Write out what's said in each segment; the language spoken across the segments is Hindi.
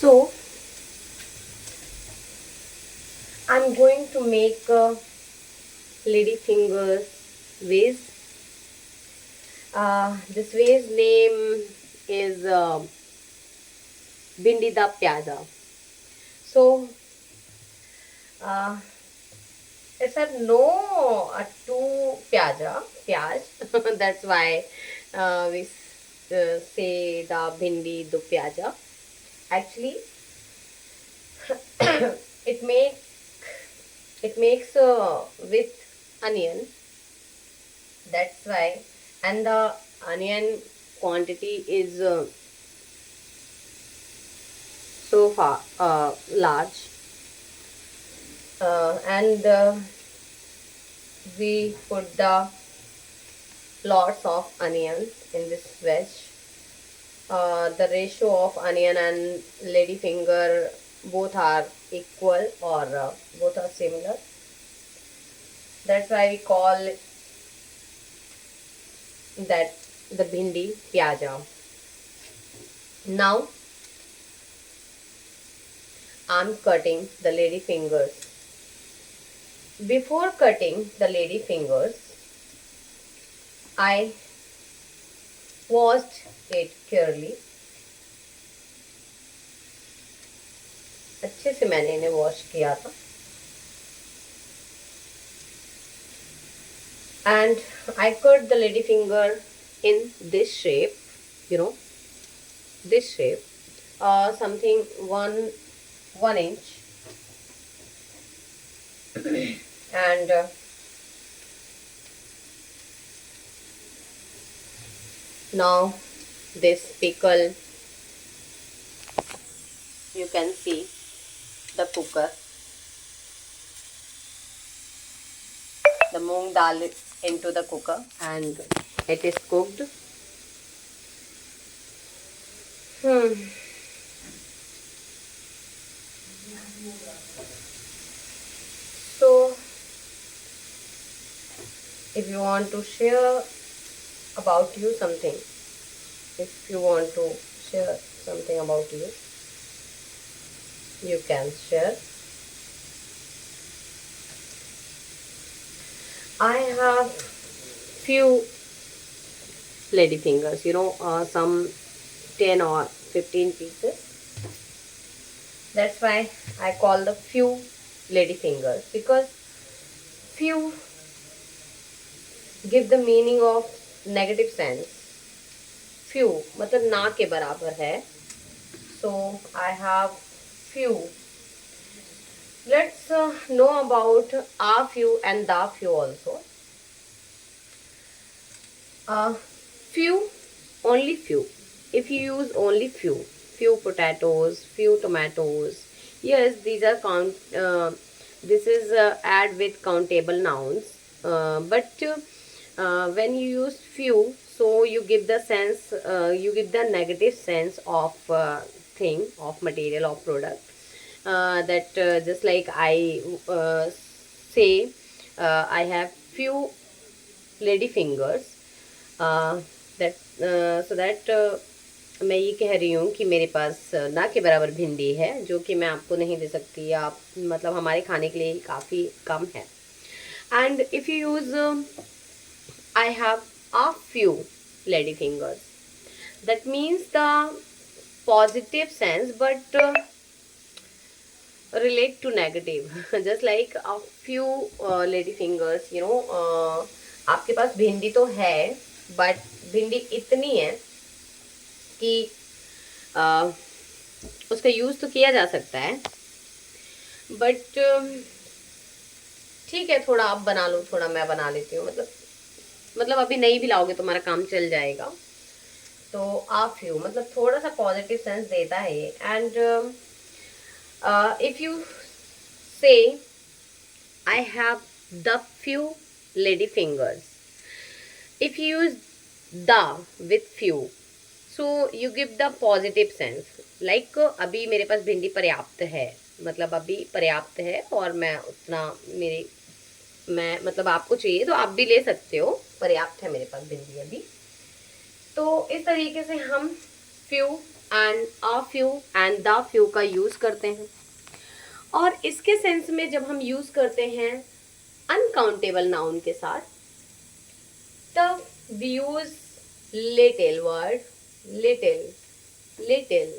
So I'm going to make lady fingers vase. This vase name is Bindi da Pyaza. So uh, it said no to pyaj. That's why we say the bhindi do pyaja. Actually, it make it makes with onion. That's why, and the onion quantity is so far large, and we put the lots of onions in this veg. The ratio of onion and ladyfinger both are equal, or both are similar. That's why we call that the bhindi pyaja. Now I'm cutting the lady fingers. Before cutting the lady fingers, I washed it carefully. अच्छे से मैंने इन्हें वॉश किया था. And I cut the lady finger in this shape, this shape, something 1 inch, and now this pickle, you can see the cooker, the moong dal into the cooker, and it is cooked. So if you want to share about you something, if you want to share something about you, you can share. I have few lady fingers, some 10 or 15 pieces. That's why I call the few lady fingers, because few give the meaning of negative sense. Few मतलब ना के बराबर है. So I have few. Let's know about a few and the few also. Few, only few. If you use only few potatoes, few tomatoes, yes, these are this is add with countable nouns. But when you use few, so you give the sense, you give the negative sense of thing, of material, of product. That just like I say, I have few lady fingers. That so that मैं ये कह रही हूँ कि मेरे पास ना के बराबर भिंडी है, जो कि मैं आपको नहीं दे सकती, आप मतलब हमारे खाने के लिए काफ़ी कम है. And if you use I have a few lady fingers, that means the positive sense, but relate to negative. Just like a few lady fingers, आपके पास भिंडी तो है, बट भिंडी इतनी है कि उसका यूज तो किया जा सकता है, बट ठीक है, थोड़ा आप बना लो, थोड़ा मैं बना लेती हूँ. मतलब अभी नहीं भी लाओगे तो हमारा काम चल जाएगा. तो आप फ्यू मतलब थोड़ा सा पॉजिटिव सेंस देता है ये. एंड इफ यू से I have the few lady fingers, if you use the with few, so you give the positive sense. Like अभी मेरे पास भिंडी पर्याप्त है, मतलब अभी पर्याप्त है, और मैं उतना मैं मतलब आपको चाहिए तो आप भी ले सकते हो, पर्याप्त है मेरे पास भिंडी अभी. तो इस तरीके से हम few and a few and the few का यूज करते हैं। और इसके सेंस में जब हम यूज करते हैं अनकाउंटेबल नाउन के साथ, तब we use little word, little, little,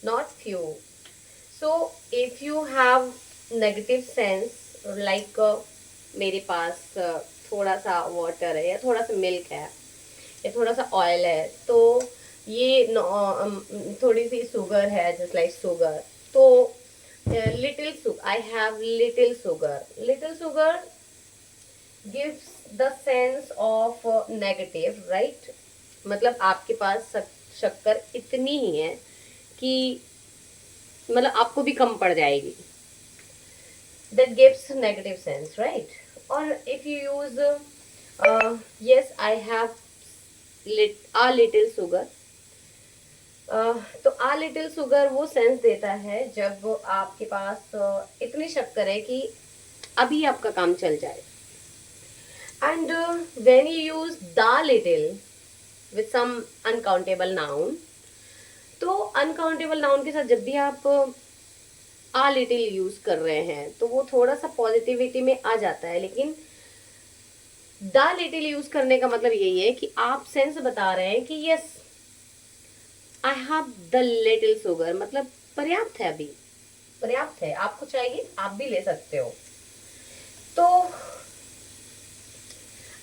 not few. So if you have negative sense, like मेरे पास थोड़ा सा वाटर है या थोड़ा सा मिल्क है या थोड़ा सा ऑयल है, तो ये थोड़ी सी शुगर है, जस्ट लाइक शुगर, तो little sugar, I have little sugar, little sugar gives the sense of negative, right. मतलब आपके पास शक्कर इतनी ही है कि मतलब आपको भी कम पड़ जाएगी, that gives negative sense, right? Or if you use yes I have a little sugar, तो a little sugar वो सेंस देता है जब आपके पास इतनी शक्कर है कि अभी आपका काम चल जाए। And when you use the little with some uncountable noun, तो अनकाउंटेबल नाउन के साथ जब भी आप आ लिटिल यूज कर रहे हैं तो वो थोड़ा सा पॉजिटिविटी में आ जाता है, लेकिन द लिटिल यूज करने का मतलब यही है कि आप सेंस बता रहे हैं कि yes I have the little sugar, मतलब पर्याप्त है, अभी पर्याप्त है, आपको चाहिए आप भी ले सकते हो। तो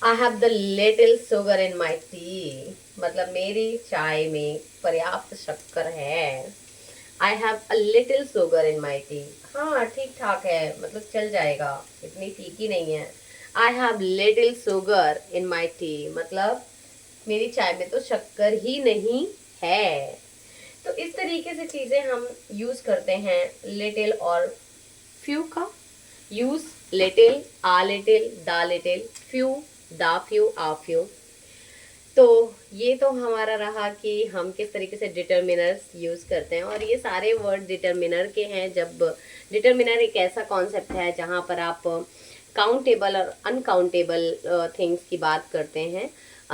I have the little sugar in my T, मतलब मेरी चाय में पर्याप्त शक्कर है। I have a little sugar in my T, हाँ ठीक ठाक है, मतलब चल जाएगा, इतनी फीकी नहीं है। I have little sugar in my T, मतलब मेरी चाय में तो शक्कर ही नहीं है। तो इस तरीके से चीज़ें हम यूज़ करते हैं लिटिल और फ्यू का। Use little, uh little, the little, few, the few, uh few. तो ये तो हमारा रहा कि हम किस तरीके से डिटर्मिनर्स यूज़ करते हैं, और ये सारे वर्ड डिटर्मिनर के हैं। जब डिटर्मिनर एक ऐसा कॉन्सेप्ट है जहाँ पर आप काउंटेबल और अनकाउंटेबल थिंग्स की बात करते हैं,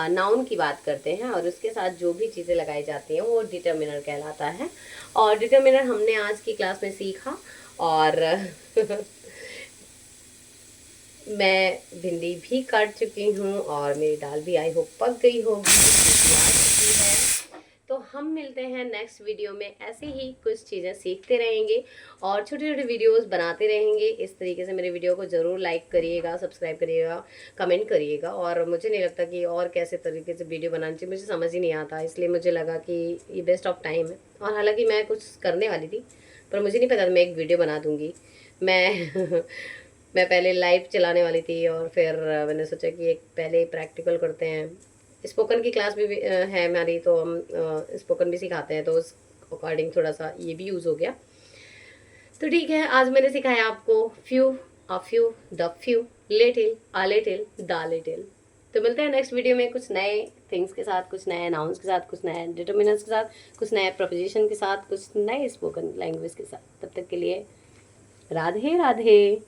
नाउन की बात करते हैं, और उसके साथ जो भी चीज़ें लगाई जाती हैं वो डिटर्मिनर कहलाता है। और डिटर्मिनर हमने आज की क्लास में सीखा, और मैं भिंडी भी काट चुकी हूँ और मेरी दाल भी आई होप पक गई होगी, आ चुकी है। तो हम मिलते हैं नेक्स्ट वीडियो में, ऐसे ही कुछ चीज़ें सीखते रहेंगे और छोटे छोटे वीडियोस बनाते रहेंगे। इस तरीके से मेरे वीडियो को ज़रूर लाइक करिएगा, सब्सक्राइब करिएगा, कमेंट करिएगा। और मुझे नहीं लगता कि और कैसे तरीके से वीडियो बनानी चाहिए, मुझे समझ ही नहीं आता, इसलिए मुझे लगा कि ये बेस्ट ऑफ टाइम है। और हालाँकि मैं कुछ करने वाली थी पर मुझे नहीं पता था मैं एक वीडियो बना दूँगी। मैं मैं पहले लाइव चलाने वाली थी, और फिर मैंने सोचा कि एक पहले प्रैक्टिकल करते हैं। स्पोकन की क्लास भी है हमारी, तो हम स्पोकन भी सिखाते हैं, तो उस अकॉर्डिंग थोड़ा सा ये भी यूज़ हो गया। तो ठीक है, आज मैंने सिखाया आपको few, a few, the few, little, a little, the little. तो मिलते हैं नेक्स्ट वीडियो में कुछ नए थिंग्स के साथ, कुछ नए नाउन्स के साथ, कुछ नए डिटर्मिनेंट्स के साथ, कुछ नए प्रोपोजिशन के साथ, कुछ नए स्पोकन लैंग्वेज के साथ। तब तक के लिए राधे राधे।